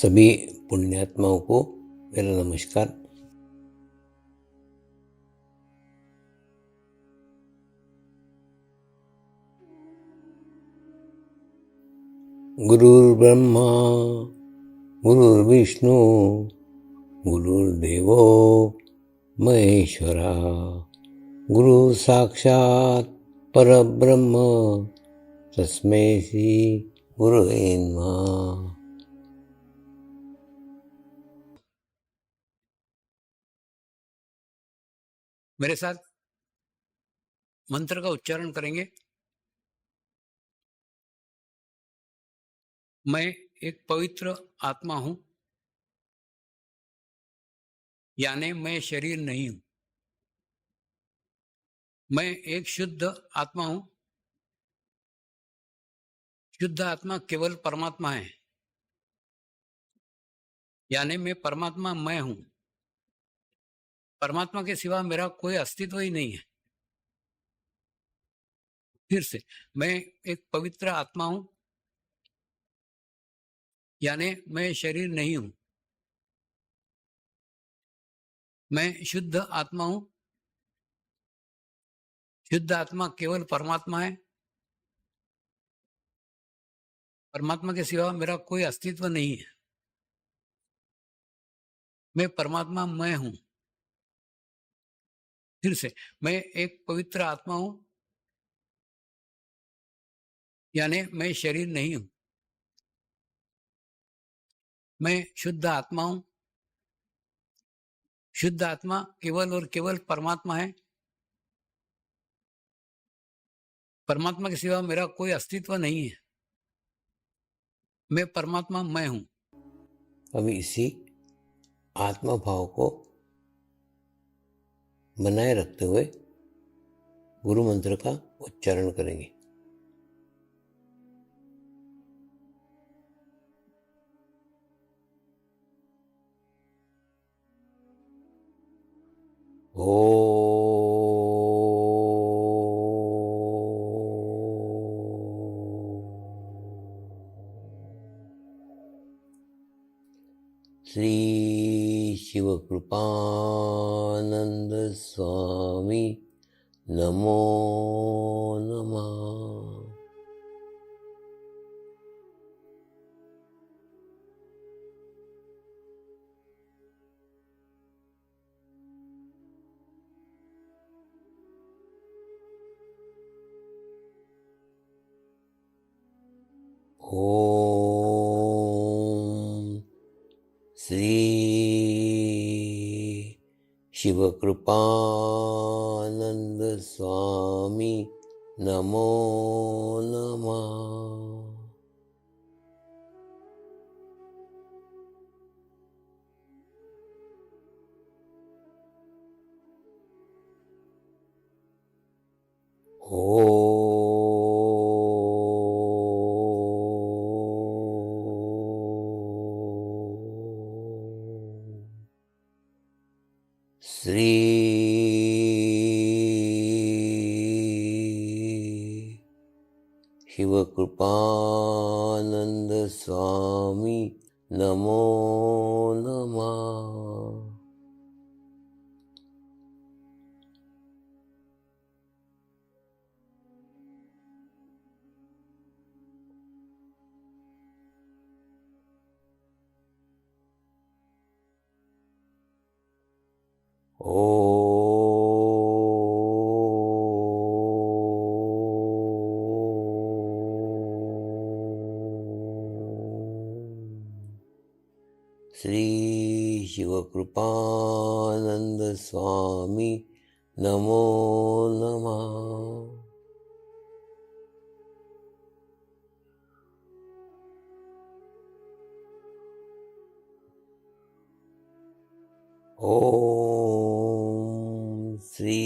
सभी पुण्यात्माओं को मेरा नमस्कार। गुरुर्ब्रह्मा गुरुर्विष्णु गुरुर्देवो महेश्वरा, गुरु साक्षात परब्रह्म तस्मै श्री गुरुवे नमः। मेरे साथ मंत्र का उच्चारण करेंगे। मैं एक पवित्र आत्मा हूं, यानी मैं शरीर नहीं हूं। मैं एक शुद्ध आत्मा हूं। शुद्ध आत्मा केवल परमात्मा है, यानी मैं परमात्मा मैं हूं। परमात्मा के सिवा मेरा कोई अस्तित्व ही नहीं है। फिर से, मैं एक पवित्र आत्मा हूं, यानी मैं शरीर नहीं हूं। मैं शुद्ध आत्मा हूं। शुद्ध आत्मा केवल परमात्मा है। परमात्मा के सिवा मेरा कोई अस्तित्व नहीं है। मैं परमात्मा मैं हूं। फिर से, मैं एक पवित्र आत्मा हूं, यानी मैं शरीर नहीं हूं। मैं शुद्ध आत्मा हूं। शुद्ध आत्मा केवल और केवल परमात्मा है। परमात्मा के सिवा मेरा कोई अस्तित्व नहीं है। मैं परमात्मा मैं हूं। अब इसी आत्मा भाव को बनाए रखते हुए गुरु मंत्र का उच्चारण करेंगे। श्री शिवकृपानंद स्वामी नमो नमः। ओम श्री शिवकृपानंद स्वामी नमो नमः। श्री शिवकृपानंद स्वामी नमो नमः। श्री शिवकृपानंद स्वामी नमो नमः। ओम श्री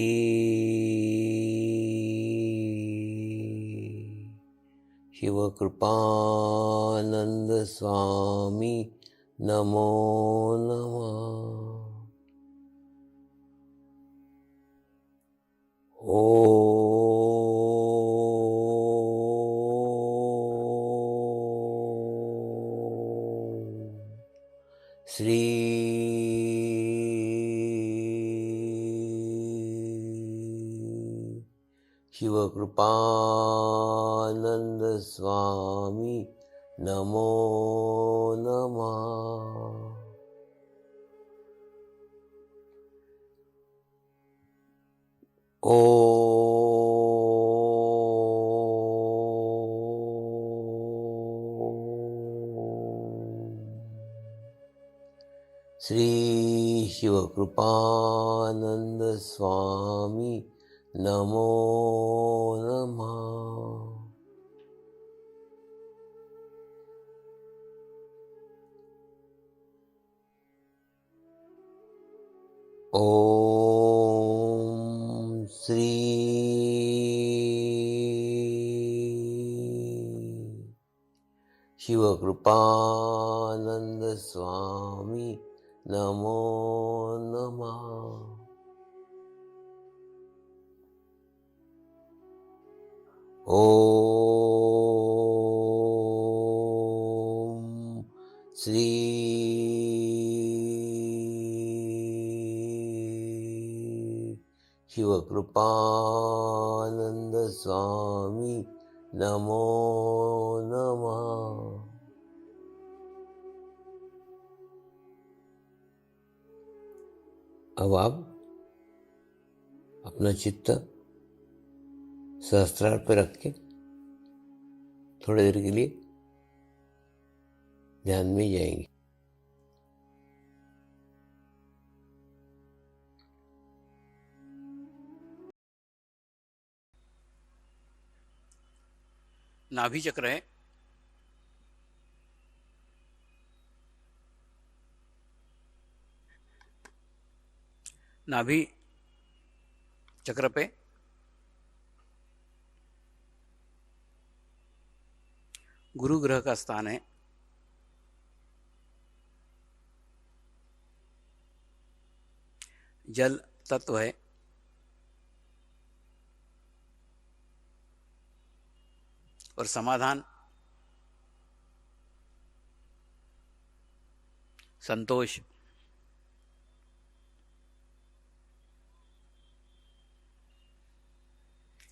शिवकृपानंद स्वामी नमो नमः। शिवकृपानंद स्वामी नमो नमः। श्री शिवकृपानंद स्वामी नमो नमः। ओम श्री शिवकृपानंद स्वामी नमो नमः। ओम श्री शिवकृपानंद स्वामी नमो नमः। अब आप अपना चित्त सहस्त्रार पर रख के थोड़ी देर के लिए ध्यान में जाएंगे। नाभि चक्र है। नाभि चक्र पे गुरु ग्रह का स्थान है। जल तत्व है। और समाधान, संतोष,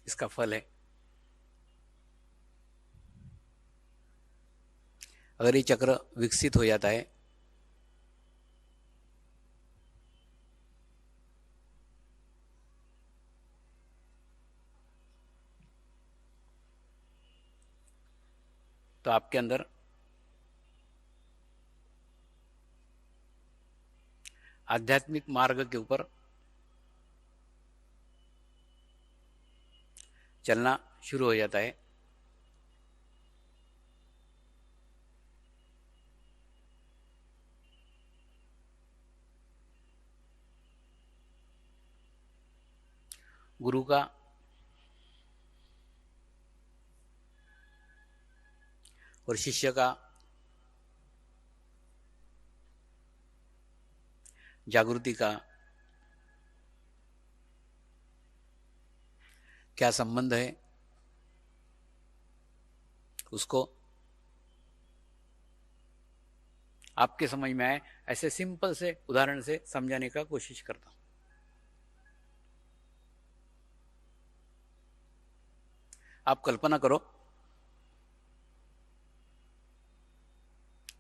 इसका फल है। अगर ये चक्र विकसित हो जाता है तो आपके अंदर आध्यात्मिक मार्ग के ऊपर चलना शुरू हो जाता है। गुरु का और शिष्य का जागृति का क्या संबंध है, उसको आपके समझ में आए ऐसे सिंपल से उदाहरण से समझाने का कोशिश करता हूं। आप कल्पना करो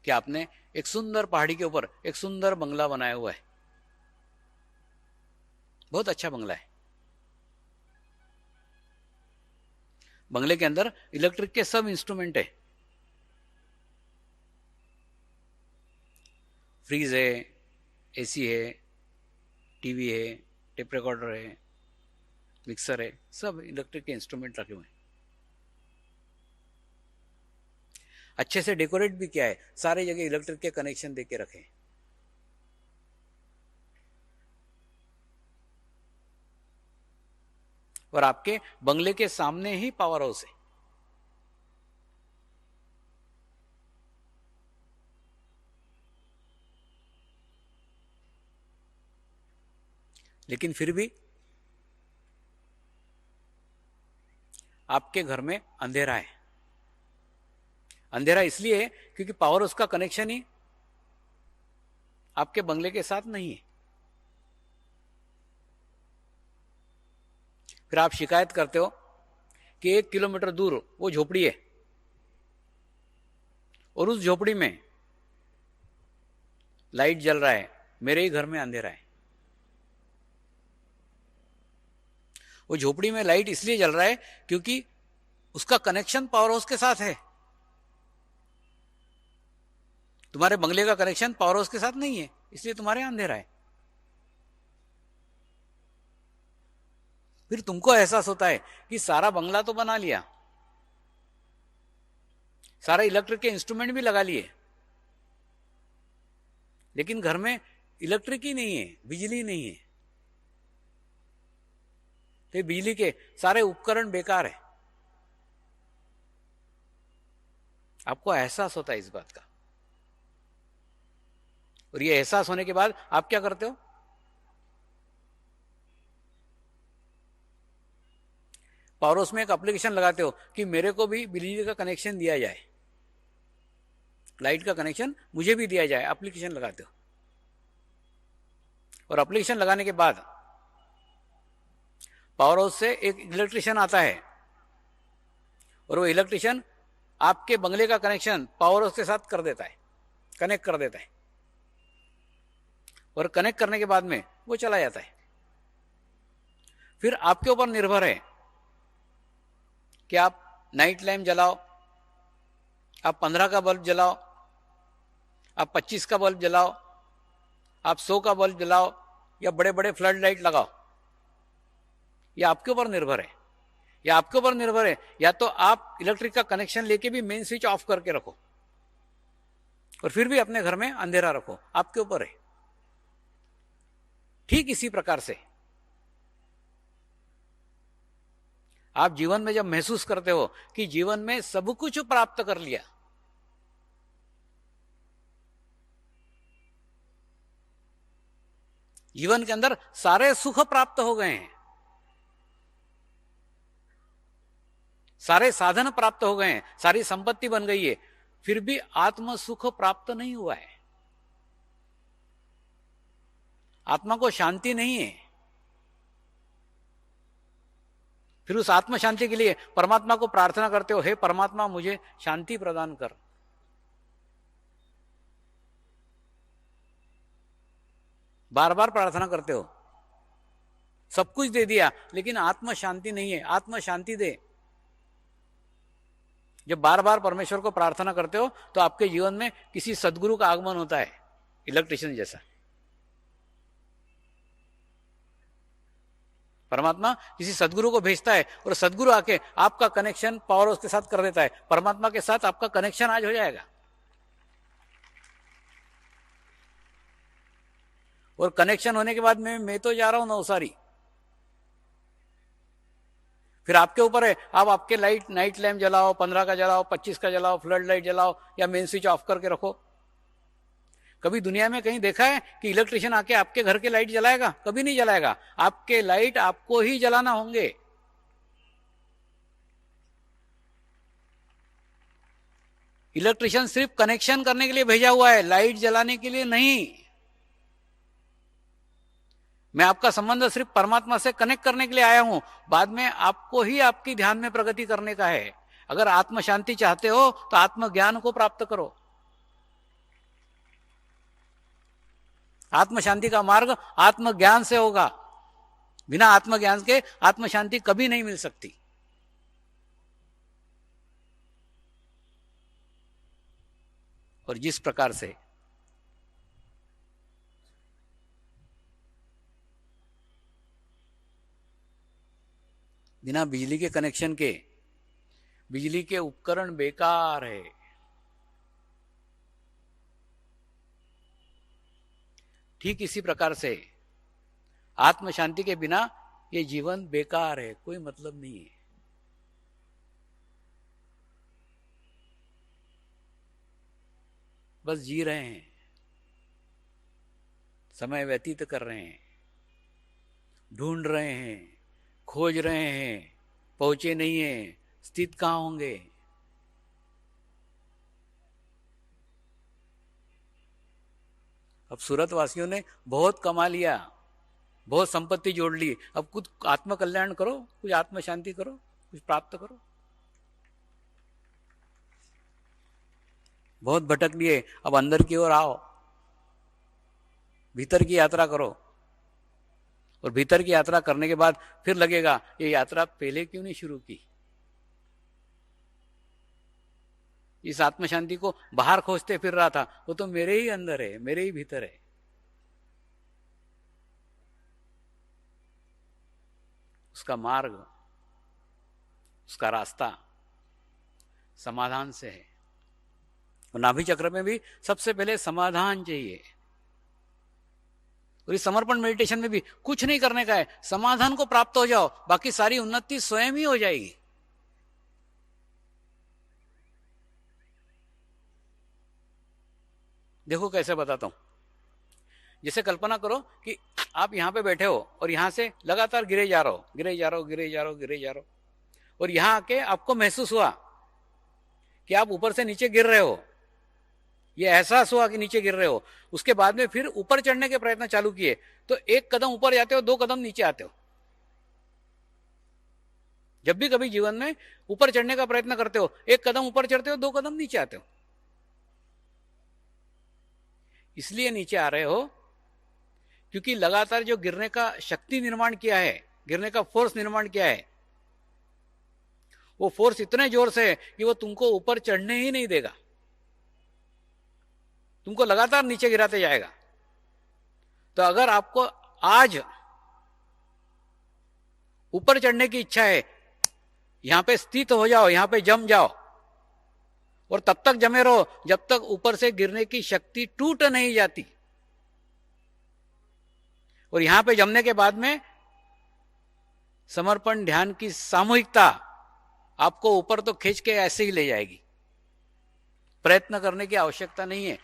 कि आपने एक सुंदर पहाड़ी के ऊपर एक सुंदर बंगला बनाया हुआ है। बहुत अच्छा बंगला है। बंगले के अंदर इलेक्ट्रिक के सब इंस्ट्रूमेंट है। फ्रीज है, एसी है, टीवी है, टेप रिकॉर्डर है, मिक्सर है, सब इलेक्ट्रिक के इंस्ट्रूमेंट रखे हुए हैं। अच्छे से डेकोरेट भी किया है, सारे जगह इलेक्ट्रिक के कनेक्शन देके रखे हैं। और आपके बंगले के सामने ही पावर हाउस है। लेकिन फिर भी आपके घर में अंधेरा है। अंधेरा इसलिए है क्योंकि पावर हाउस का कनेक्शन ही आपके बंगले के साथ नहीं है। फिर आप शिकायत करते हो कि 1 किलोमीटर दूर वो झोपड़ी है और उस झोपड़ी में लाइट जल रहा है, मेरे ही घर में अंधेरा है। वो झोपड़ी में लाइट इसलिए जल रहा है क्योंकि उसका कनेक्शन पावर हाउस के साथ है। तुम्हारे बंगले का कनेक्शन पावर हाउस के साथ नहीं है, इसलिए तुम्हारे यहां अंधेरा है। फिर तुमको एहसास होता है कि सारा बंगला तो बना लिया, सारे इलेक्ट्रिक के इंस्ट्रूमेंट भी लगा लिए, लेकिन घर में इलेक्ट्रिक ही नहीं है, बिजली नहीं है। तो बिजली के सारे उपकरण बेकार है। आपको एहसास होता है इस बात का, और ये एहसास होने के बाद आप क्या करते हो? पावर हाउस में एक एप्लीकेशन लगाते हो कि मेरे को भी बिजली का कनेक्शन दिया जाए, लाइट का कनेक्शन मुझे भी दिया जाए। एप्लीकेशन लगाते हो, और एप्लीकेशन लगाने के बाद पावर हाउस से एक इलेक्ट्रिशियन आता है, और वो इलेक्ट्रिशियन आपके बंगले का कनेक्शन पावर हाउस के साथ कर देता है, कनेक्ट कर देता है, और कनेक्ट करने के बाद में वो चला जाता है। फिर आपके ऊपर निर्भर है कि आप नाइट लैम्प जलाओ, आप 15 का बल्ब जलाओ, आप 25 का बल्ब जलाओ, आप 100 का बल्ब जलाओ, या बड़े बड़े फ्लड लाइट लगाओ। यह आपके ऊपर निर्भर है। या आपके ऊपर निर्भर है, या तो आप इलेक्ट्रिक का कनेक्शन लेके भी मेन स्विच ऑफ करके रखो और फिर भी अपने घर में अंधेरा रखो, आपके ऊपर है। ठीक इसी प्रकार से आप जीवन में जब महसूस करते हो कि जीवन में सब कुछ प्राप्त कर लिया, जीवन के अंदर सारे सुख प्राप्त हो गए हैं, सारे साधन प्राप्त हो गए हैं, सारी संपत्ति बन गई है, फिर भी आत्म सुख प्राप्त नहीं हुआ है, आत्मा को शांति नहीं है। फिर उस आत्म शांति के लिए परमात्मा को प्रार्थना करते हो, हे परमात्मा मुझे शांति प्रदान कर। बार बार प्रार्थना करते हो, सब कुछ दे दिया लेकिन आत्म शांति नहीं है, आत्म शांति दे। जब बार बार परमेश्वर को प्रार्थना करते हो तो आपके जीवन में किसी सदगुरु का आगमन होता है, इलेक्ट्रिशियन जैसा। परमात्मा किसी सदगुरु को भेजता है और सदगुरु आके आपका कनेक्शन पावर हाउस के साथ कर देता है। परमात्मा के साथ आपका कनेक्शन आज हो जाएगा, और कनेक्शन होने के बाद में मैं तो जा रहा हूं नवसारी। फिर आपके ऊपर है, आप आपके नाइट लैम्प जलाओ, 15 का जलाओ, 25 का जलाओ, फ्लड लाइट जलाओ, या मेन स्विच ऑफ करके रखो। कभी दुनिया में कहीं देखा है कि इलेक्ट्रिशियन आके आपके घर के लाइट जलाएगा? कभी नहीं जलाएगा। आपके लाइट आपको ही जलाना होंगे। इलेक्ट्रिशियन सिर्फ कनेक्शन करने के लिए भेजा हुआ है, लाइट जलाने के लिए नहीं। मैं आपका संबंध सिर्फ परमात्मा से कनेक्ट करने के लिए आया हूं, बाद में आपको ही आपकी ध्यान में प्रगति करने का है। अगर आत्म शांति चाहते हो तो आत्म ज्ञान को प्राप्त करो। आत्म शांति का मार्ग आत्म ज्ञान से होगा, बिना आत्म ज्ञान के आत्म शांति कभी नहीं मिल सकती। और जिस प्रकार से बिना बिजली के कनेक्शन के बिजली के उपकरण बेकार है, ठीक इसी प्रकार से आत्म शांति के बिना ये जीवन बेकार है, कोई मतलब नहीं है। बस जी रहे हैं, समय व्यतीत कर रहे हैं, ढूंढ रहे हैं, खोज रहे हैं, पहुंचे नहीं हैं, स्थित कहां होंगे। अब सूरत वासियों ने बहुत कमा लिया, बहुत संपत्ति जोड़ ली, अब कुछ आत्म कल्याण करो, कुछ आत्म शांति करो, कुछ प्राप्त करो। बहुत भटक लिए, अब अंदर की ओर आओ, भीतर की यात्रा करो। और भीतर की यात्रा करने के बाद फिर लगेगा ये यात्रा पहले क्यों नहीं शुरू की। इस आत्म शांति को बाहर खोजते फिर रहा था, वो तो मेरे ही अंदर है, मेरे ही भीतर है। उसका मार्ग, उसका रास्ता समाधान से है। और नाभि चक्र में भी सबसे पहले समाधान चाहिए। और इस समर्पण मेडिटेशन में भी कुछ नहीं करने का है, समाधान को प्राप्त हो जाओ, बाकी सारी उन्नति स्वयं ही हो जाएगी। देखो कैसे बताता हूं। जैसे कल्पना करो कि आप यहां पे बैठे हो और यहां से लगातार गिरे जा रहे हो, गिरे जा रहे हो, गिरे जा रहे हो, गिरे जा रहे हो, और यहां आके आपको महसूस हुआ कि आप ऊपर से नीचे गिर रहे हो। ये एहसास हुआ कि नीचे गिर रहे हो। उसके बाद में फिर ऊपर चढ़ने के प्रयत्न चालू किए, तो एक कदम ऊपर जाते हो, 2 कदम नीचे आते हो। जब भी कभी जीवन में ऊपर चढ़ने का प्रयत्न करते हो, 1 कदम ऊपर चढ़ते हो, 2 कदम नीचे आते हो। इसलिए नीचे आ रहे हो क्योंकि लगातार जो गिरने का शक्ति निर्माण किया है, गिरने का फोर्स निर्माण किया है, वो फोर्स इतने जोर से है कि वो तुमको ऊपर चढ़ने ही नहीं देगा, तुमको लगातार नीचे गिराते जाएगा। तो अगर आपको आज ऊपर चढ़ने की इच्छा है, यहां पे स्थित हो जाओ, यहां पे जम जाओ, और तब तक जमे रहो जब तक ऊपर से गिरने की शक्ति टूट नहीं जाती। और यहां पे जमने के बाद में समर्पण ध्यान की सामूहिकता आपको ऊपर तो खींच के ऐसे ही ले जाएगी। प्रयत्न करने की आवश्यकता नहीं है।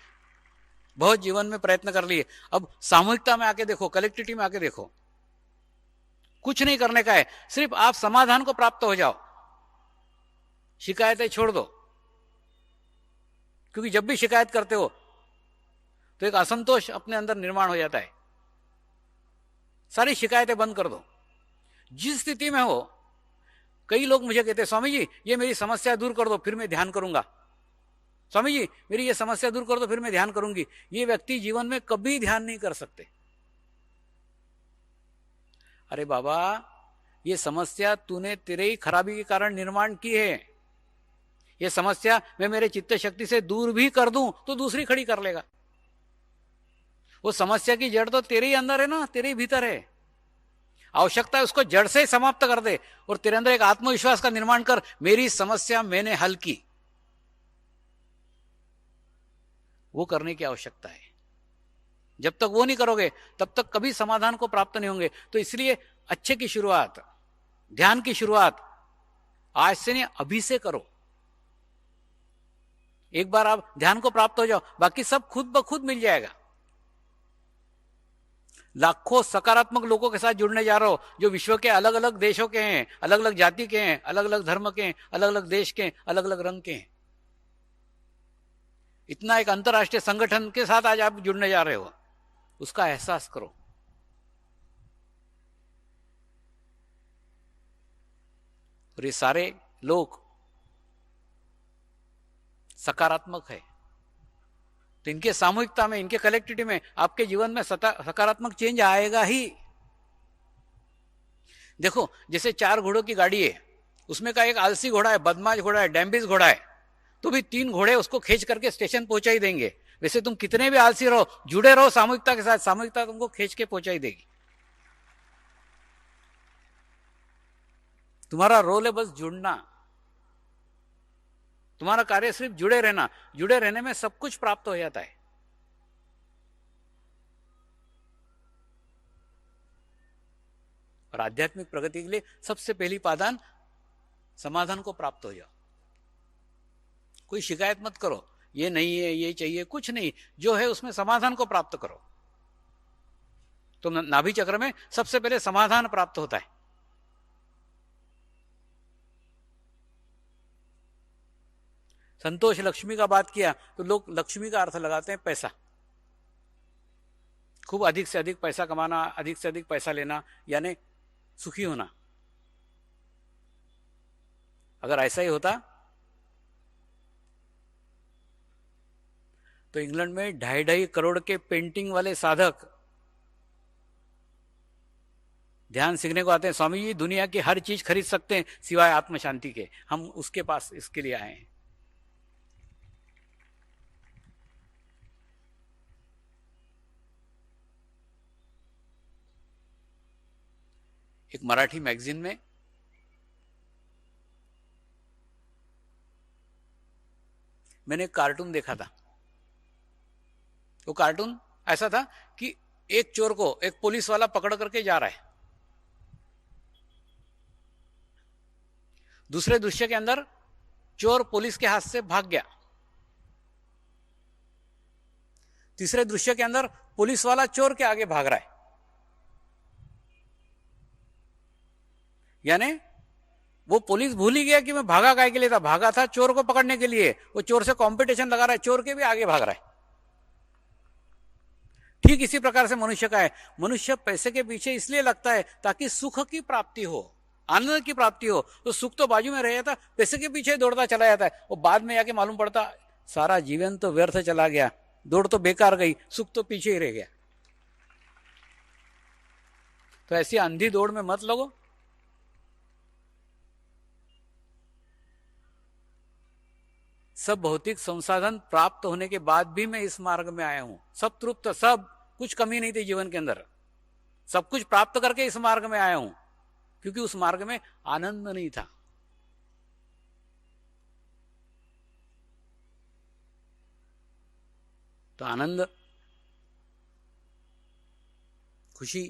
बहुत जीवन में प्रयत्न कर लिए, अब सामूहिकता में आके देखो, कलेक्टिविटी में आके देखो, कुछ नहीं करने का है, सिर्फ आप समाधान को प्राप्त हो जाओ। शिकायतें छोड़ दो, क्योंकि जब भी शिकायत करते हो तो एक असंतोष अपने अंदर निर्माण हो जाता है। सारी शिकायतें बंद कर दो। जिस स्थिति में हो, कई लोग मुझे कहते हैं स्वामी जी ये मेरी समस्या दूर कर दो फिर मैं ध्यान करूंगा, स्वामी जी मेरी ये समस्या दूर कर दो फिर मैं ध्यान करूंगी। ये व्यक्ति जीवन में कभी ध्यान नहीं कर सकते। अरे बाबा, ये समस्या तूने तेरे ही खराबी के कारण निर्माण की है। ये समस्या मैं मेरे चित्त शक्ति से दूर भी कर दूं तो दूसरी खड़ी कर लेगा। वो समस्या की जड़ तो तेरे ही अंदर है ना, तेरे ही भीतर है। आवश्यकता है उसको जड़ से समाप्त कर दे और तेरे अंदर एक आत्मविश्वास का निर्माण कर, मेरी समस्या मैंने हल की। वो करने की आवश्यकता है। जब तक वो नहीं करोगे तब तक कभी समाधान को प्राप्त नहीं होंगे। तो इसलिए अच्छे की शुरुआत, ध्यान की शुरुआत आज से नहीं, अभी से करो। एक बार आप ध्यान को प्राप्त हो जाओ, बाकी सब खुद ब खुद मिल जाएगा। लाखों सकारात्मक लोगों के साथ जुड़ने जा रहे हो, जो विश्व के अलग अलग देशों के हैं, अलग अलग जाति के हैं, अलग अलग धर्म के हैं, अलग अलग देश के हैं, अलग अलग रंग के हैं। इतना एक अंतरराष्ट्रीय संगठन के साथ आज आप जुड़ने जा रहे हो, उसका एहसास करो। और ये सारे लोग सकारात्मक है, तो इनके सामूहिकता में, इनके कलेक्टिविटी में आपके जीवन में सकारात्मक चेंज आएगा ही। देखो, जैसे 4 घोड़ों की गाड़ी है, उसमें का एक आलसी घोड़ा है, बदमाश घोड़ा है, डैम्बिस घोड़ा है, तो भी 3 घोड़े उसको खींच करके स्टेशन पहुंचा ही देंगे। वैसे तुम कितने भी आलसी रहो, जुड़े रहो सामूहिकता के साथ, सामूहिकता तुमको खींच के पहुंचा ही देगी। तुम्हारा रोल है बस जुड़ना, तुम्हारा कार्य सिर्फ जुड़े रहना। जुड़े रहने में सब कुछ प्राप्त हो जाता है। और आध्यात्मिक प्रगति के लिए सबसे पहली पादान समाधान को प्राप्त हो जाओ। कोई शिकायत मत करो, ये नहीं है, ये चाहिए, कुछ नहीं, जो है उसमें समाधान को प्राप्त करो। तो नाभि चक्र में सबसे पहले समाधान प्राप्त होता है। संतोष लक्ष्मी का बात किया तो लोग लक्ष्मी का अर्थ लगाते हैं पैसा, खूब अधिक से अधिक पैसा कमाना, अधिक से अधिक पैसा लेना, यानी सुखी होना। अगर ऐसा ही होता तो इंग्लैंड में 2.5 करोड़ के पेंटिंग वाले साधक ध्यान सीखने को आते हैं। स्वामी जी दुनिया की हर चीज खरीद सकते हैं सिवाय आत्म शांति के, हम उसके पास इसके लिए आए हैं। एक मराठी मैगजीन में मैंने एक कार्टून देखा था। वो कार्टून ऐसा था कि एक चोर को एक पुलिस वाला पकड़ करके जा रहा है। दूसरे दृश्य के अंदर चोर पुलिस के हाथ से भाग गया। तीसरे दृश्य के अंदर पुलिस वाला चोर के आगे भाग रहा है। यानी वो पुलिस भूल ही गया कि मैं भागा काय के लिए था, भागा था चोर को पकड़ने के लिए। वो चोर से कंपटीशन लगा रहा है, चोर के भी आगे भाग रहा है। ठीक इसी प्रकार से मनुष्य का है। मनुष्य पैसे के पीछे इसलिए लगता है ताकि सुख की प्राप्ति हो, आनंद की प्राप्ति हो। तो सुख तो बाजू में रह जाता, पैसे के पीछे दौड़ता चला जाता है। वो बाद में आके मालूम पड़ता सारा जीवन तो व्यर्थ चला गया, दौड़ तो बेकार गई, सुख तो पीछे ही रह गया। तो ऐसी अंधी दौड़ में मत लगो। सब भौतिक संसाधन प्राप्त होने के बाद भी मैं इस मार्ग में आया हूं। सब तृप्त, सब कुछ कमी नहीं थी जीवन के अंदर, सब कुछ प्राप्त करके इस मार्ग में आया हूं, क्योंकि उस मार्ग में आनंद नहीं था। तो आनंद, खुशी,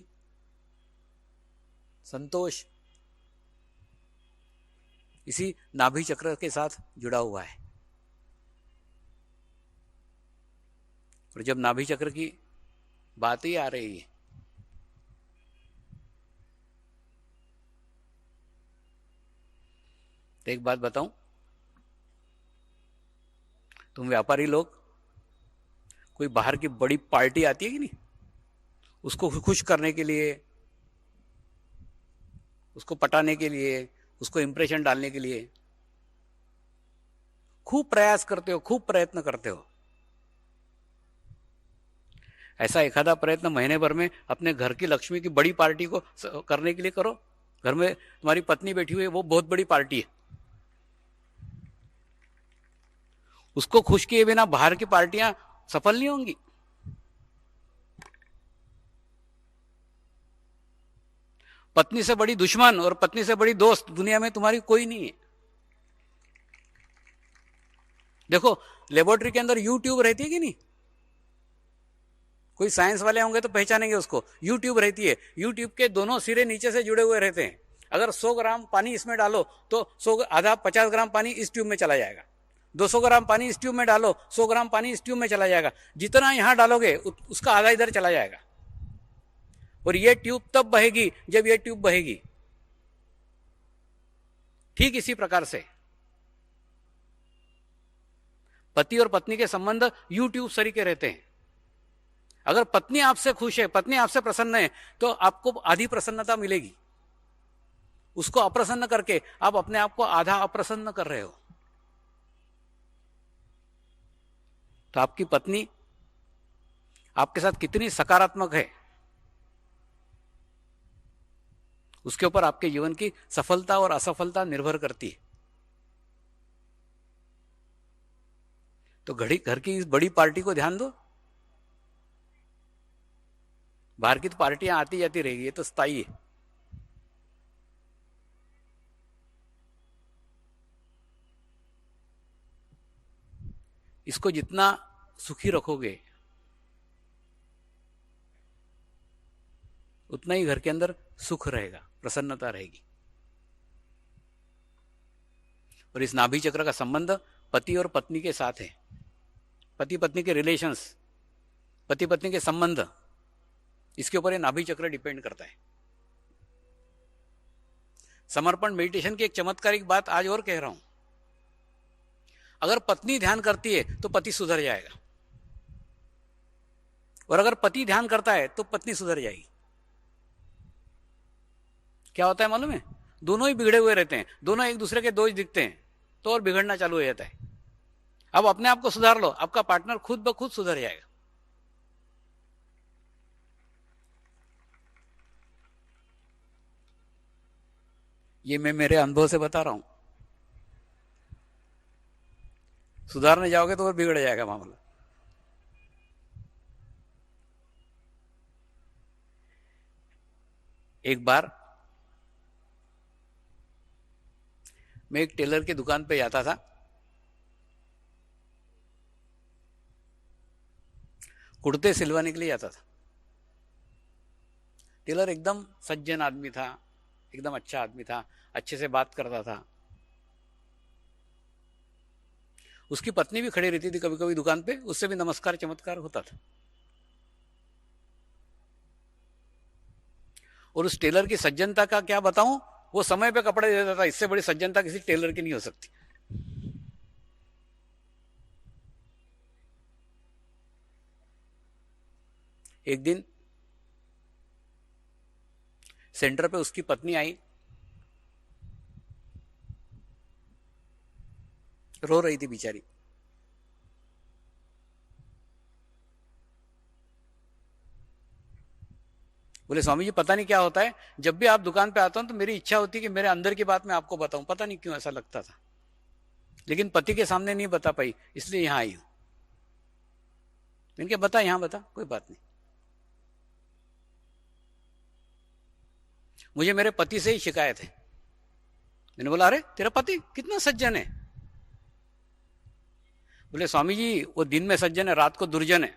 संतोष इसी नाभि चक्र के साथ जुड़ा हुआ है। और जब नाभि चक्र की बात ही आ रही है, तो एक बात बताऊं, तुम व्यापारी लोग, कोई बाहर की बड़ी पार्टी आती है कि नहीं, उसको खुश करने के लिए, उसको पटाने के लिए, उसको इंप्रेशन डालने के लिए खूब प्रयास करते हो, खूब प्रयत्न करते हो। ऐसा एखादा प्रयत्न महीने भर में अपने घर की लक्ष्मी की बड़ी पार्टी को करने के लिए करो। घर में तुम्हारी पत्नी बैठी हुई है, वो बहुत बड़ी पार्टी है, उसको खुश किए बिना बाहर की पार्टियां सफल नहीं होंगी। पत्नी से बड़ी दुश्मन और पत्नी से बड़ी दोस्त दुनिया में तुम्हारी कोई नहीं है। देखो लेबोरेटरी के अंदर यूट्यूब रहती है कि नहीं, कोई साइंस वाले होंगे तो पहचानेंगे उसको। यूट्यूब रहती है, यूट्यूब के दोनों सिरे नीचे से जुड़े हुए रहते हैं। अगर 100 ग्राम पानी इसमें डालो तो 50 ग्राम पानी इस ट्यूब में चला जाएगा, 200 ग्राम पानी इस ट्यूब में डालो, 100 ग्राम पानी इस ट्यूब में चला जाएगा। जितना यहां डालोगे उसका आधा इधर चला जाएगा। और ये ट्यूब तब बहेगी जब ये ट्यूब बहेगी। ठीक इसी प्रकार से पति और पत्नी के संबंध यूट्यूब सरीके रहते हैं। अगर पत्नी आपसे खुश है, पत्नी आपसे प्रसन्न है, तो आपको आधी प्रसन्नता मिलेगी। उसको अप्रसन्न करके आप अपने आप को आधा अप्रसन्न कर रहे हो। तो आपकी पत्नी आपके साथ कितनी सकारात्मक है, उसके ऊपर आपके जीवन की सफलता और असफलता निर्भर करती है। तो घर की इस बड़ी पार्टी को ध्यान दो। बाहर की तो पार्टियां आती जाती रहेगी, ये तो स्थायी है। इसको जितना सुखी रखोगे उतना ही घर के अंदर सुख रहेगा, प्रसन्नता रहेगी। और इस नाभि चक्र का संबंध पति और पत्नी के साथ है। पति पत्नी के रिलेशंस, पति पत्नी के संबंध, इसके ऊपर ये नाभि चक्र डिपेंड करता है। समर्पण मेडिटेशन की एक चमत्कारिक बात आज और कह रहा हूं। अगर पत्नी ध्यान करती है तो पति सुधर जाएगा, और अगर पति ध्यान करता है तो पत्नी सुधर जाएगी। क्या होता है मालूम है? दोनों ही बिगड़े हुए रहते हैं, दोनों एक दूसरे के दोष दिखते हैं, तो और बिगड़ना चालू हो जाता है। अब अपने आप को सुधार लो, आपका पार्टनर खुद ब खुद सुधर जाएगा। ये मैं मेरे अनुभव से बता रहा हूं। सुधारने जाओगे तो और बिगड़ जाएगा मामला। एक बार मैं एक टेलर की दुकान पे जाता था। कुर्ते सिलवाने के लिए जाता था। टेलर एकदम सज्जन आदमी था, एकदम अच्छा आदमी था, अच्छे से बात करता था। उसकी पत्नी भी खड़ी रहती थी कभी कभी दुकान पे, उससे भी नमस्कार चमत्कार होता था। और उस टेलर की सज्जनता का क्या बताऊं, वो समय पे कपड़े देता था। इससे बड़ी सज्जनता किसी टेलर की नहीं हो सकती। एक दिन सेंटर पे उसकी पत्नी आई, रो रही थी बेचारी। बोले स्वामी जी पता नहीं क्या होता है, जब भी आप दुकान पे आता हूं तो मेरी इच्छा होती है कि मेरे अंदर की बात मैं आपको बताऊं, पता नहीं क्यों ऐसा लगता था, लेकिन पति के सामने नहीं बता पाई, इसलिए यहां आई हूं। इनके बता, यहां बता, कोई बात नहीं। मुझे मेरे पति से ही शिकायत है। मैंने बोला अरे तेरा पति कितना सज्जन है। बोले स्वामी जी वो दिन में सज्जन है, रात को दुर्जन है।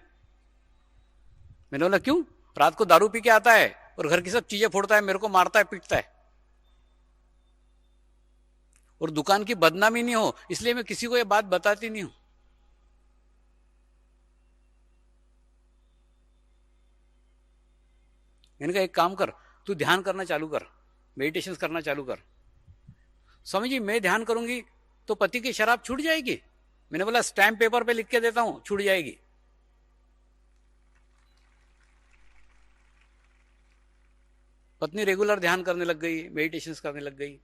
मैंने बोला क्यों? रात को दारू पी के आता है और घर की सब चीजें फोड़ता है, मेरे को मारता है, पीटता है। और दुकान की बदनामी नहीं हो इसलिए मैं किसी को ये बात बताती नहीं हूं। मैंने कहा एक काम कर, तू ध्यान करना चालू कर, मेडिटेशन करना चालू कर। स्वामी जी मैं ध्यान करूंगी तो पति की शराब छूट जाएगी? मैंने बोला स्टैम्प पेपर पे लिख के देता हूं, छूट जाएगी। पत्नी रेगुलर ध्यान करने लग गई, मेडिटेशन करने लग गई।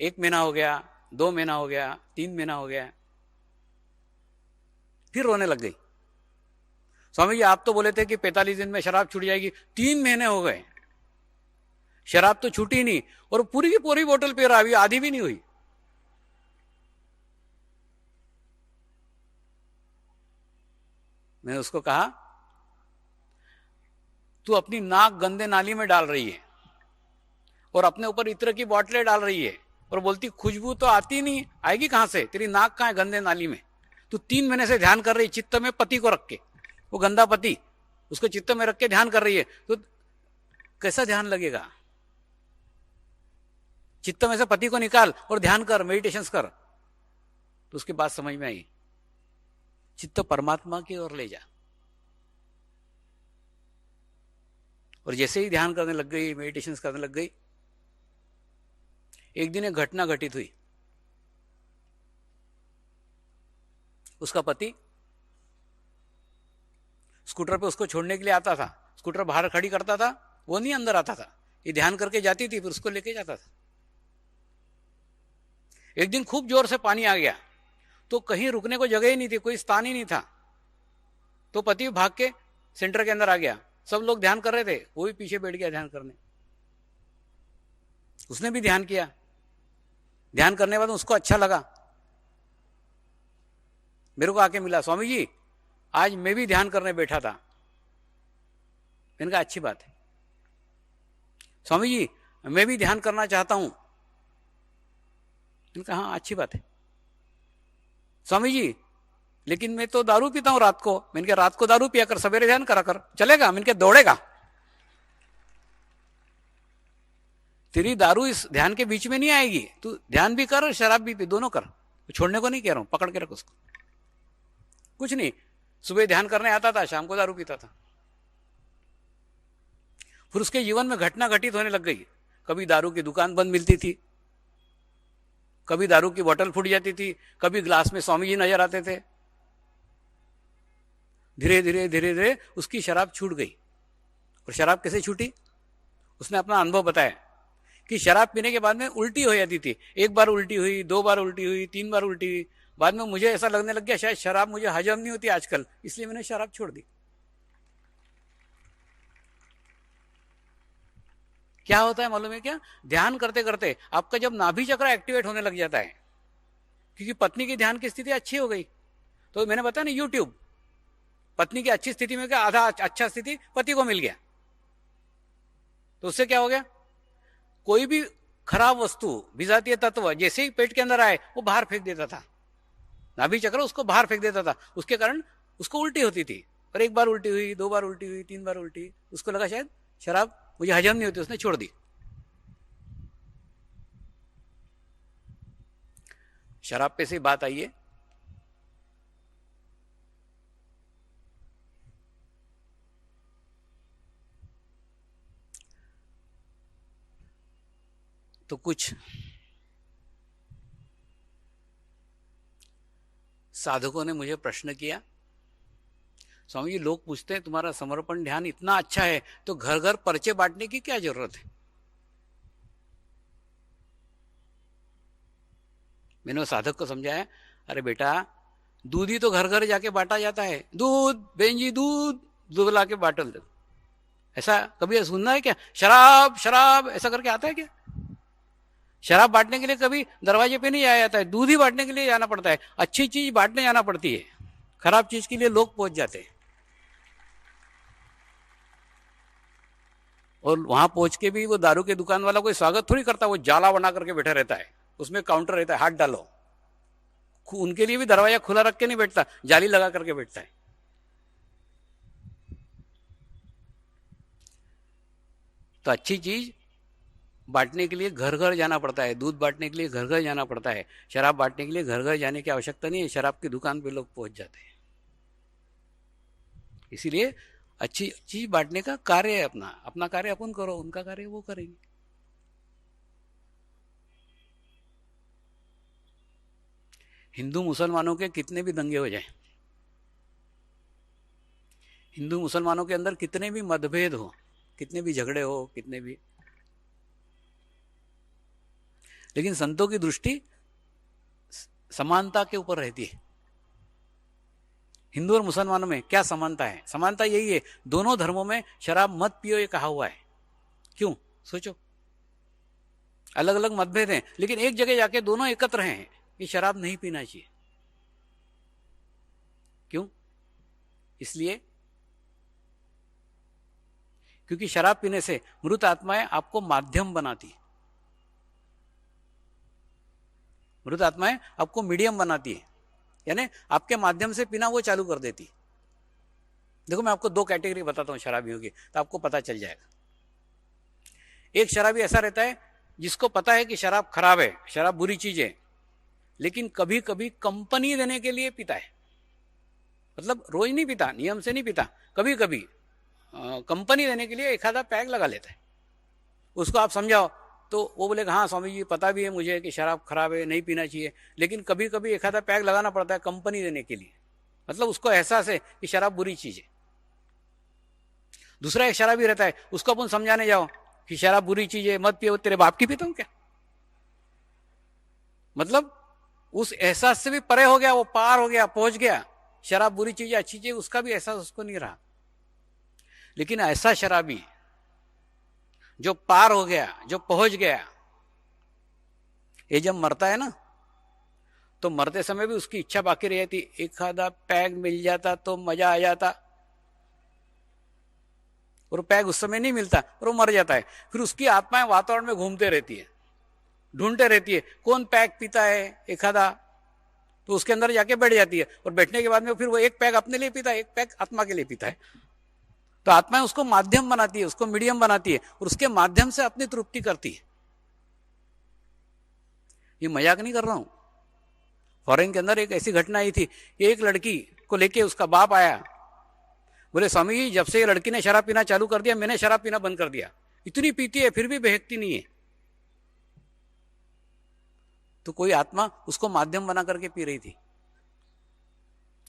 1 महीना हो गया, 2 महीना हो गया, 3 महीना हो गया, फिर रोने लग गई। स्वामी जी आप तो बोले थे कि 45 दिन में शराब छूट जाएगी, 3 महीने हो गए, शराब तो छूटी नहीं, और पूरी की पूरी बोतल पी रहा, अभी आधी भी नहीं हुई। मैंने उसको कहा तू अपनी नाक गंदे नाली में डाल रही है और अपने ऊपर इत्र की बोतलें डाल रही है और बोलती खुशबू तो आती नहीं, आएगी कहां से? तेरी नाक कहां है? गंदे नाली में। तू 3 महीने से ध्यान कर रही, चित्त में पति को रख के, वो गंदा पति उसको चित्त में रख के ध्यान कर रही है, तो कैसा ध्यान लगेगा? चित्त में से पति को निकाल और ध्यान कर, मेडिटेशन कर। तो उसकी बात समझ में आई, चित्त परमात्मा की ओर ले जा। और जैसे ही ध्यान करने लग गई, मेडिटेशन करने लग गई, एक दिन एक घटना घटित हुई। उसका पति स्कूटर पे उसको छोड़ने के लिए आता था, स्कूटर बाहर खड़ी करता था, वो नहीं अंदर आता था, ये ध्यान करके जाती थी, फिर उसको लेके जाता था। एक दिन खूब जोर से पानी आ गया तो कहीं रुकने को जगह ही नहीं थी, कोई स्थान ही नहीं था। तो पति भाग के सेंटर के अंदर आ गया, सब लोग ध्यान कर रहे थे, वो भी पीछे बैठ गया ध्यान करने। उसने भी ध्यान किया, ध्यान करने के बाद उसको अच्छा लगा, मेरे को आके मिला, स्वामी जी आज मैं भी ध्यान करने बैठा था। मैंने कहा अच्छी बात है। स्वामी जी मैं भी ध्यान करना चाहता हूं। मैंने कहा हाँ अच्छी बात है। स्वामी जी लेकिन मैं तो दारू पीता हूं रात को। मैंने कहा रात को दारू पिया कर, सवेरे ध्यान करा कर, चलेगा? मैंने कहा दौड़ेगा? तेरी दारू इस ध्यान के बीच में नहीं आएगी, तू ध्यान भी कर और शराब भी पी, दोनों कर। छोड़ने को नहीं कह रहा हूं, पकड़ के रख उसको। कुछ नहीं, सुबह ध्यान करने आता था, शाम को दारू पीता था। फिर उसके जीवन में घटना घटित होने लग गई। कभी दारू की दुकान बंद मिलती थी, कभी दारू की बोतल फूट जाती थी, कभी ग्लास में स्वामी जी नजर आते थे। धीरे धीरे धीरे धीरे उसकी शराब छूट गई। और शराब कैसे छूटी? उसने अपना अनुभव बताया कि शराब पीने के बाद में उल्टी हो जाती थी। एक बार उल्टी हुई, 2 बार उल्टी हुई, 3 बार उल्टी हुई। बाद में मुझे ऐसा लगने लग गया शायद शराब मुझे हजम नहीं होती आजकल, इसलिए मैंने शराब छोड़ दी। क्या होता है मालूम है क्या? ध्यान करते करते आपका जब नाभि चक्र एक्टिवेट होने लग जाता है, क्योंकि पत्नी की ध्यान की स्थिति अच्छी हो गई, तो मैंने बताया ना यूट्यूब, पत्नी की अच्छी स्थिति में क्या आधा अच्छा स्थिति पति को मिल गया, तो उससे क्या हो गया? कोई भी खराब वस्तु, विजातीय तत्व जैसे ही पेट के अंदर आए वो बाहर फेंक देता था, नाभि चक्र उसको बाहर फेंक देता था। उसके कारण उसको उल्टी होती थी, और एक बार उल्टी हुई, 2 बार उल्टी हुई, 3 बार उल्टी, उसको लगा शायद शराब मुझे हजम नहीं होती, उसने छोड़ दी। शराब पे से बात आई है। तो कुछ साधकों ने मुझे प्रश्न किया, स्वामी जी लोग पूछते हैं तुम्हारा समर्पण ध्यान इतना अच्छा है तो घर घर पर्चे बांटने की क्या जरूरत है? मैंने वो साधक को समझाया, अरे बेटा दूध ही तो घर घर जाके बांटा जाता है, दूध बहन जी दूध, दूध ला के बाटल दे। ऐसा कभी सुनना है क्या? शराब शराब ऐसा करके आता है क्या? शराब बांटने के लिए कभी दरवाजे पे नहीं आया जाता है, दूध ही बांटने के लिए जाना पड़ता है। अच्छी चीज बांटने जाना पड़ती है, खराब चीज के लिए लोग पहुंच जाते हैं। और वहां पहुंच के भी वो दारू के दुकान वाला कोई स्वागत थोड़ी करता, वो जाला बना करके बैठा रहता है, उसमें काउंटर रहता है, हाथ डालो। उनके लिए भी दरवाजा खुला रख के नहीं बैठता, जाली लगा करके बैठता है। तो अच्छी चीज बांटने के लिए घर घर जाना पड़ता है, दूध बांटने के लिए घर घर जाना पड़ता है। शराब बांटने के लिए घर घर जाने की आवश्यकता नहीं है, शराब की दुकान पे लोग पहुंच जाते हैं। इसीलिए अच्छी चीज बांटने का कार्य है, अपना अपना कार्य अपन करो, उनका कार्य वो करेंगे। हिंदू मुसलमानों के कितने भी दंगे हो जाए, हिंदू मुसलमानों के अंदर कितने भी मतभेद हो, कितने भी झगड़े हो, कितने भी, लेकिन संतों की दृष्टि समानता के ऊपर रहती है। हिंदू और मुसलमानों में क्या समानता है? समानता यही है, दोनों धर्मों में शराब मत पियो ये कहा हुआ है। क्यों? सोचो, अलग अलग मतभेद हैं, लेकिन एक जगह जाके दोनों एकत्र हैं कि शराब नहीं पीना चाहिए। क्यों? इसलिए क्योंकि शराब पीने से मृत आत्माएं आपको माध्यम बनाती, मृत आत्माएं आपको मीडियम बनाती है, यानी आपके माध्यम से पीना वो चालू कर देती। देखो मैं आपको 2 कैटेगरी बताता हूं शराबियों की, तो आपको पता चल जाएगा। एक शराबी ऐसा रहता है जिसको पता है कि शराब खराब है, शराब बुरी चीज है, लेकिन कभी कभी कंपनी देने के लिए पीता है। मतलब रोज नहीं पीता, नियम से नहीं पीता, कभी कभी कंपनी देने के लिए एक आधा पैग लगा लेता है। उसको आप समझाओ तो वो बोलेगा हाँ स्वामी जी पता भी है मुझे कि शराब खराब है, नहीं पीना चाहिए, लेकिन कभी कभी एक आधा पैग लगाना पड़ता है कंपनी देने के लिए। मतलब उसको एहसास है कि शराब बुरी चीज है। दूसरा एक शराबी रहता है, उसको अपन समझाने जाओ कि शराब बुरी चीज है, मत पियो, तेरे बाप की पीता हूं क्या? मतलब उस एहसास से भी परे हो गया, वो पार हो गया, पहुंच गया। शराब बुरी चीज है, अच्छी चीज, उसका भी एहसास उसको नहीं रहा। लेकिन ऐसा शराबी जो पार हो गया, जो पहुंच गया, ये जब मरता है ना, तो मरते समय भी उसकी इच्छा बाकी रह जाती, एक आधा पैग मिल जाता तो मजा आ जाता, और पैग उस समय नहीं मिलता और वो मर जाता है। फिर उसकी आत्माएं वातावरण में घूमते रहती है, ढूंढते रहती है कौन पैग पीता है एक आधा, तो उसके अंदर जाके बैठ जाती है, और बैठने के बाद में फिर वो एक पैग अपने लिए पीता है, एक पैग आत्मा के लिए पीता है। तो आत्माएं उसको माध्यम बनाती है, उसको मीडियम बनाती है, और उसके माध्यम से अपनी तृप्ति करती है। ये मजाक नहीं कर रहा हूं। फॉरेन के अंदर एक ऐसी घटना आई थी, एक लड़की को लेके उसका बाप आया, बोले स्वामी जी जब से ये लड़की ने शराब पीना चालू कर दिया, मैंने शराब पीना बंद कर दिया, इतनी पीती है फिर भी बहकती नहीं है। तो कोई आत्मा उसको माध्यम बना करके पी रही थी।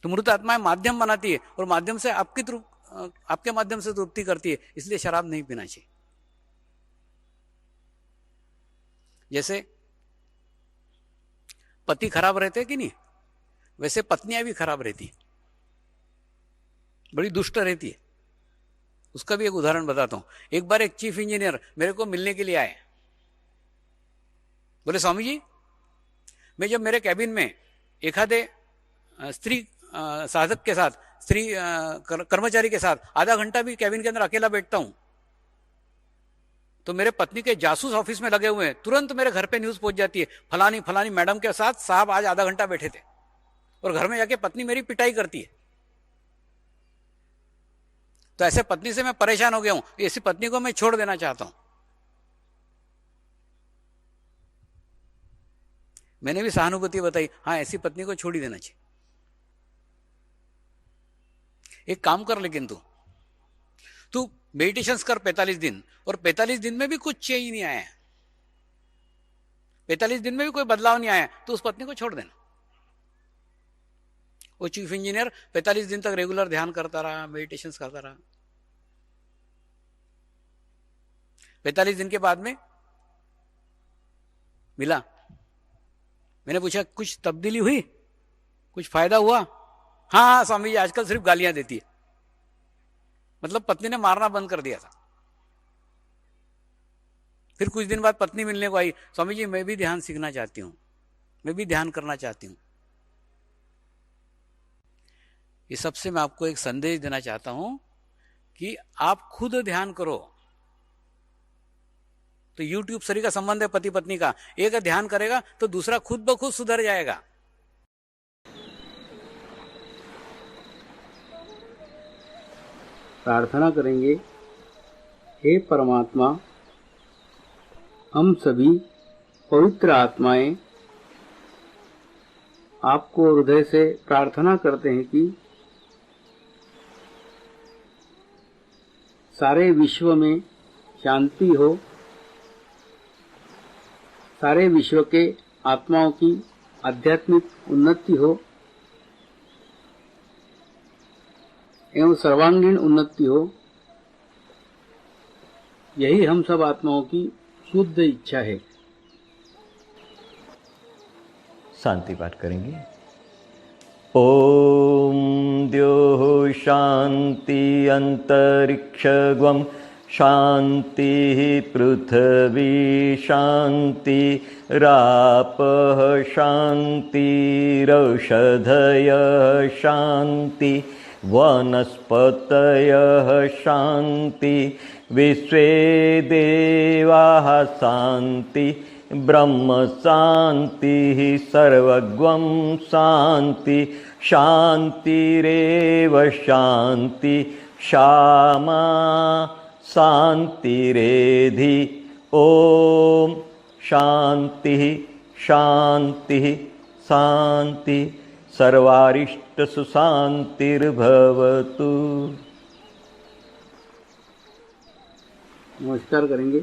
तो मृत आत्माएं माध्यम बनाती है, और माध्यम से आपके माध्यम से तृप्ति करती है, इसलिए शराब नहीं पीना चाहिए। जैसे पति खराब रहते कि नहीं, वैसे पत्नियां भी खराब रहती, बड़ी दुष्ट रहती है। उसका भी एक उदाहरण बताता हूं। एक बार एक चीफ इंजीनियर मेरे को मिलने के लिए आए। बोले स्वामी जी, मैं जब मेरे कैबिन में एक आधे स्त्री साधक के साथ, स्त्री कर्मचारी के साथ आधा घंटा भी कैबिन के अंदर अकेला बैठता हूं, तो मेरे पत्नी के जासूस ऑफिस में लगे हुए हैं, तुरंत मेरे घर पे न्यूज पहुंच जाती है, फलानी फलानी मैडम के साथ साहब आज आधा घंटा बैठे थे। और घर में जाके पत्नी मेरी पिटाई करती है। तो ऐसे पत्नी से मैं परेशान हो गया हूं, ऐसी पत्नी को मैं छोड़ देना चाहता हूं। मैंने भी सहानुभूति बताई, हाँ ऐसी पत्नी को छोड़ ही देना चाहिए। एक काम कर, लेकिन तू मेडिटेशन कर 45 दिन, और 45 दिन में भी कुछ चेंज नहीं आया, 45 दिन में भी कोई बदलाव नहीं आया, तो उस पत्नी को छोड़ देना। वो चीफ इंजीनियर 45 दिन तक रेगुलर ध्यान करता रहा, मेडिटेशन करता रहा। 45 दिन के बाद में मिला, मैंने पूछा कुछ तब्दीली हुई, कुछ फायदा हुआ? हाँ स्वामी जी, आजकल सिर्फ गालियां देती है। मतलब पत्नी ने मारना बंद कर दिया था। फिर कुछ दिन बाद पत्नी मिलने को आई, स्वामी जी मैं भी ध्यान सीखना चाहती हूं, मैं भी ध्यान करना चाहती हूं। इस सबसे मैं आपको एक संदेश देना चाहता हूं कि आप खुद ध्यान करो। तो यूट्यूब सरी का संबंध है पति पत्नी का, एक ध्यान करेगा तो दूसरा खुद ब खुद सुधर जाएगा। प्रार्थना करेंगे, हे परमात्मा, हम सभी पवित्र आत्माएं आपको हृदय से प्रार्थना करते हैं कि सारे विश्व में शांति हो, सारे विश्व के आत्माओं की आध्यात्मिक उन्नति हो एवं सर्वांगीण उन्नति हो। यही हम सब आत्माओं की शुद्ध इच्छा है। शांति पाठ करेंगे। ओम द्योः शांति अंतरिक्षगम शांति पृथ्वी शांति रापः शांतिरौषधयः शांति वनस्पतयः शांति विश्वे देवाः शांति ब्रह्म शांति सर्वगं शांति शांतिरेव शांति क्षमा शांतिरेधि। ओम शांति शांति शांति सर्वारिष्ट सुशांतिर्भवतु। नमस्कार करेंगे।